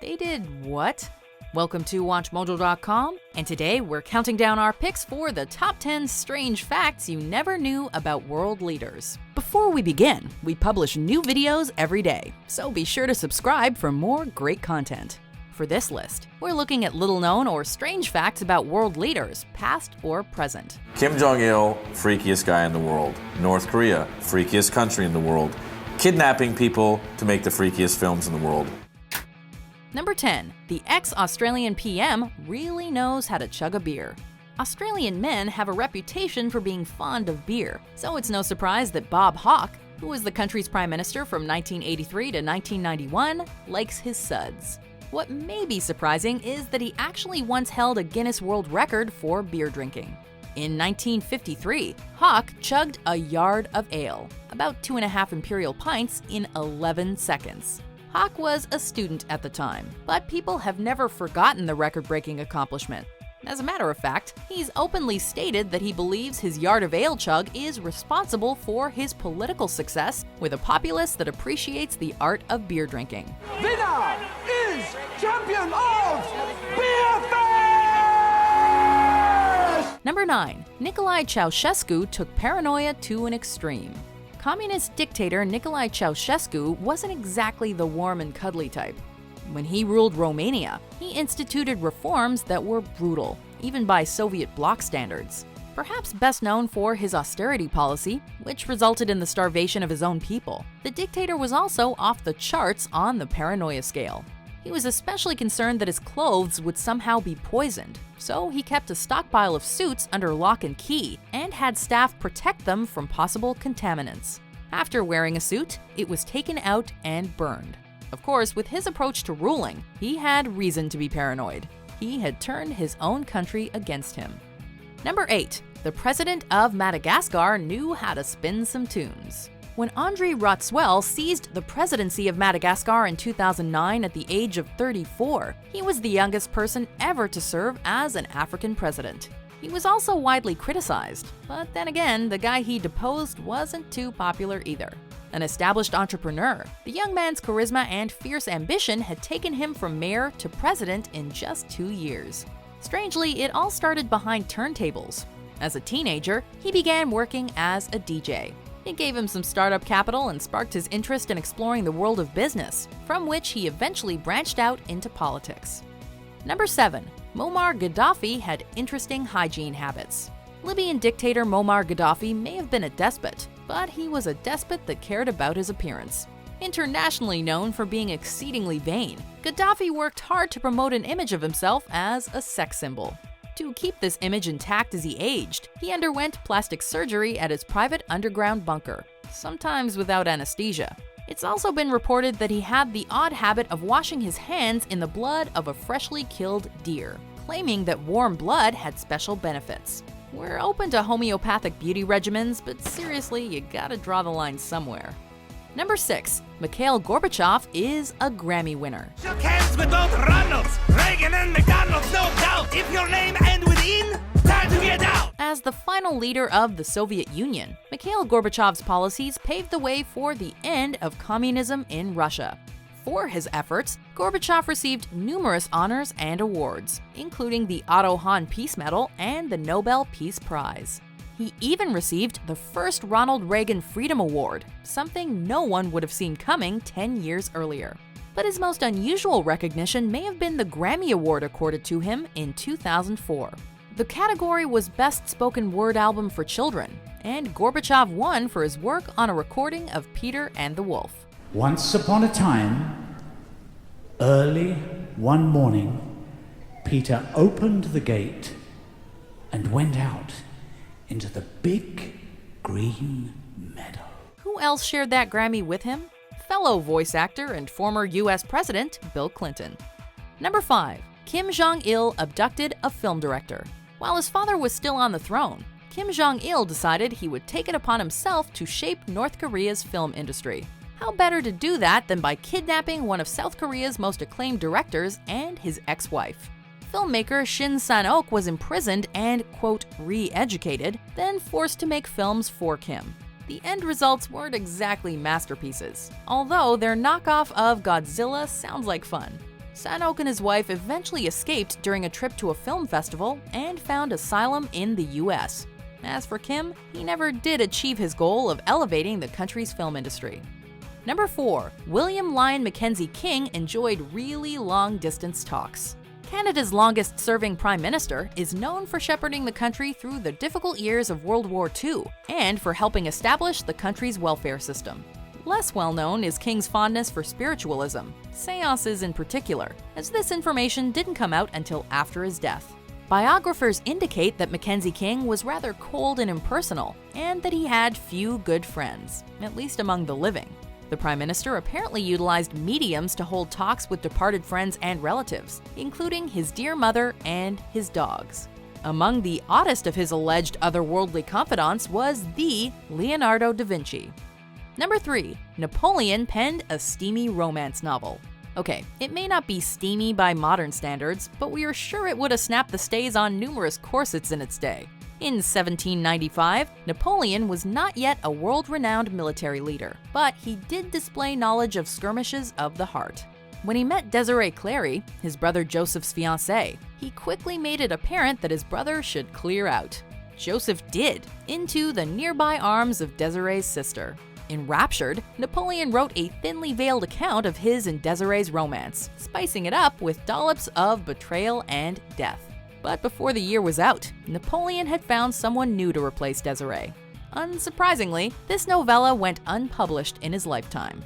They did what? Welcome to WatchMojo.com, and today we're counting down our picks for the top 10 strange facts you never knew about world leaders. Before we begin, we publish new videos every day, so be sure to subscribe for more great content. For this list, we're looking at little-known or strange facts about world leaders, past or present. Kim Jong-il, freakiest guy in the world. North Korea, freakiest country in the world. Kidnapping people to make the freakiest films in the world. Number 10. The ex-Australian PM really knows how to chug a beer. Australian men have a reputation for being fond of beer, so it's no surprise that Bob Hawke, who was the country's prime minister from 1983 to 1991, likes his suds. What may be surprising is that he actually once held a Guinness World Record for beer drinking. In 1953, Hawke chugged a yard of ale, about 2.5 imperial pints, in 11 seconds. Hawke was a student at the time, but people have never forgotten the record-breaking accomplishment. As a matter of fact, he's openly stated that he believes his yard of ale chug is responsible for his political success with a populace that appreciates the art of beer drinking. Winner is champion of Beer Fest! Number 9. Nicolae Ceaușescu took paranoia to an extreme. Communist dictator Nicolae Ceaușescu wasn't exactly the warm and cuddly type. When he ruled Romania, he instituted reforms that were brutal, even by Soviet bloc standards. Perhaps best known for his austerity policy, which resulted in the starvation of his own people, the dictator was also off the charts on the paranoia scale. He was especially concerned that his clothes would somehow be poisoned, so he kept a stockpile of suits under lock and key and had staff protect them from possible contaminants. After wearing a suit, it was taken out and burned. Of course, with his approach to ruling, he had reason to be paranoid. He had turned his own country against him. Number 8. The president of Madagascar knew how to spin some tunes. When Andry Rajoelina seized the presidency of Madagascar in 2009 at the age of 34, he was the youngest person ever to serve as an African president. He was also widely criticized, but then again, the guy he deposed wasn't too popular either. An established entrepreneur, the young man's charisma and fierce ambition had taken him from mayor to president in just 2 years. Strangely, it all started behind turntables. As a teenager, he began working as a DJ. It gave him some startup capital and sparked his interest in exploring the world of business, from which he eventually branched out into politics. Number 7. Muammar Gaddafi had interesting hygiene habits. Libyan dictator Muammar Gaddafi may have been a despot, but he was a despot that cared about his appearance. Internationally known for being exceedingly vain, Gaddafi worked hard to promote an image of himself as a sex symbol. To keep this image intact as he aged, he underwent plastic surgery at his private underground bunker, sometimes without anesthesia. It's also been reported that he had the odd habit of washing his hands in the blood of a freshly killed deer, claiming that warm blood had special benefits. We're open to homeopathic beauty regimens, but seriously, you gotta draw the line somewhere. Number 6. Mikhail Gorbachev is a Grammy winner. Shook hands with both Ronalds, Reagan and McDonald's, no doubt. If your name ends with in, time to get out. As the final leader of the Soviet Union, Mikhail Gorbachev's policies paved the way for the end of communism in Russia. For his efforts, Gorbachev received numerous honors and awards, including the Otto Hahn Peace Medal and the Nobel Peace Prize. He even received the first Ronald Reagan Freedom Award, something no one would have seen coming 10 years earlier. But his most unusual recognition may have been the Grammy Award accorded to him in 2004. The category was Best Spoken Word Album for Children, and Gorbachev won for his work on a recording of Peter and the Wolf. Once upon a time, early one morning, Peter opened the gate and went out into the big green meadow. Who else shared that Grammy with him? Fellow voice actor and former US President Bill Clinton. Number 5. Kim Jong-il abducted a film director. While his father was still on the throne, Kim Jong-il decided he would take it upon himself to shape North Korea's film industry. How better to do that than by kidnapping one of South Korea's most acclaimed directors and his ex-wife? Filmmaker Shin Sang-ok was imprisoned and, quote, re-educated, then forced to make films for Kim. The end results weren't exactly masterpieces, although their knockoff of Godzilla sounds like fun. Sanok and his wife eventually escaped during a trip to a film festival and found asylum in the US. As for Kim, he never did achieve his goal of elevating the country's film industry. Number 4. William Lyon Mackenzie King enjoyed really long-distance talks. Canada's longest-serving Prime Minister is known for shepherding the country through the difficult years of World War II and for helping establish the country's welfare system. Less well-known is King's fondness for spiritualism, seances in particular, as this information didn't come out until after his death. Biographers indicate that Mackenzie King was rather cold and impersonal, and that he had few good friends, at least among the living. The Prime Minister apparently utilized mediums to hold talks with departed friends and relatives, including his dear mother and his dogs. Among the oddest of his alleged otherworldly confidants was the Leonardo da Vinci. Number 3. Napoleon penned a steamy romance novel. Okay, it may not be steamy by modern standards, but we are sure it would have snapped the stays on numerous corsets in its day. In 1795, Napoleon was not yet a world-renowned military leader, but he did display knowledge of skirmishes of the heart. When he met Désirée Clary, his brother Joseph's fiancée, he quickly made it apparent that his brother should clear out. Joseph did, into the nearby arms of Désirée's sister. Enraptured, Napoleon wrote a thinly veiled account of his and Désirée's romance, spicing it up with dollops of betrayal and death. But before the year was out, Napoleon had found someone new to replace Désirée. Unsurprisingly, this novella went unpublished in his lifetime.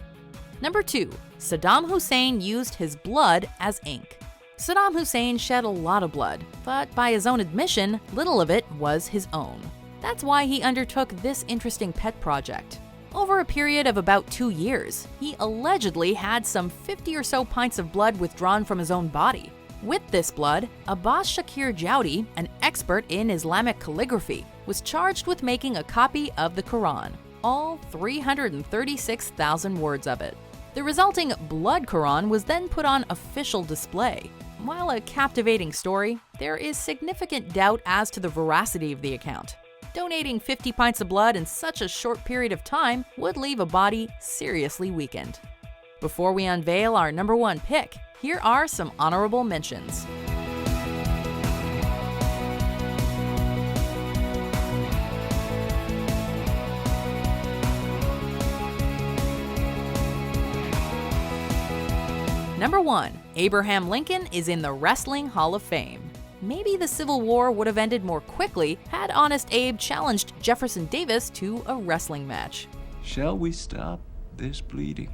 Number 2. Saddam Hussein used his blood as ink. Saddam Hussein shed a lot of blood, but by his own admission, little of it was his own. That's why he undertook this interesting pet project. Over a period of about 2 years, he allegedly had some 50 or so pints of blood withdrawn from his own body. With this blood, Abbas Shakir Jowdi, an expert in Islamic calligraphy, was charged with making a copy of the Quran, all 336,000 words of it. The resulting blood Quran was then put on official display. While a captivating story, there is significant doubt as to the veracity of the account. Donating 50 pints of blood in such a short period of time would leave a body seriously weakened. Before we unveil our number 1 pick, here are some honorable mentions. Number 1. Abraham Lincoln is in the Wrestling Hall of Fame. Maybe the Civil War would have ended more quickly had Honest Abe challenged Jefferson Davis to a wrestling match. Shall we stop this bleeding?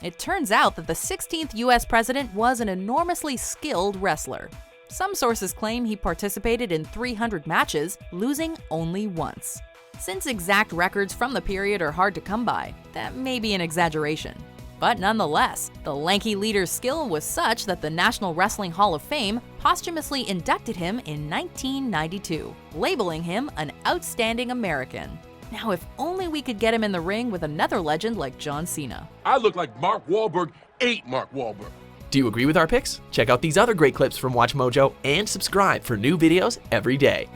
It turns out that the 16th US president was an enormously skilled wrestler. Some sources claim he participated in 300 matches, losing only once. Since exact records from the period are hard to come by, that may be an exaggeration. But nonetheless, the lanky leader's skill was such that the National Wrestling Hall of Fame posthumously inducted him in 1992, labeling him an outstanding American. Now, if only we could get him in the ring with another legend like John Cena. I look like Mark Wahlberg ate Mark Wahlberg. Do you agree with our picks? Check out these other great clips from WatchMojo and subscribe for new videos every day.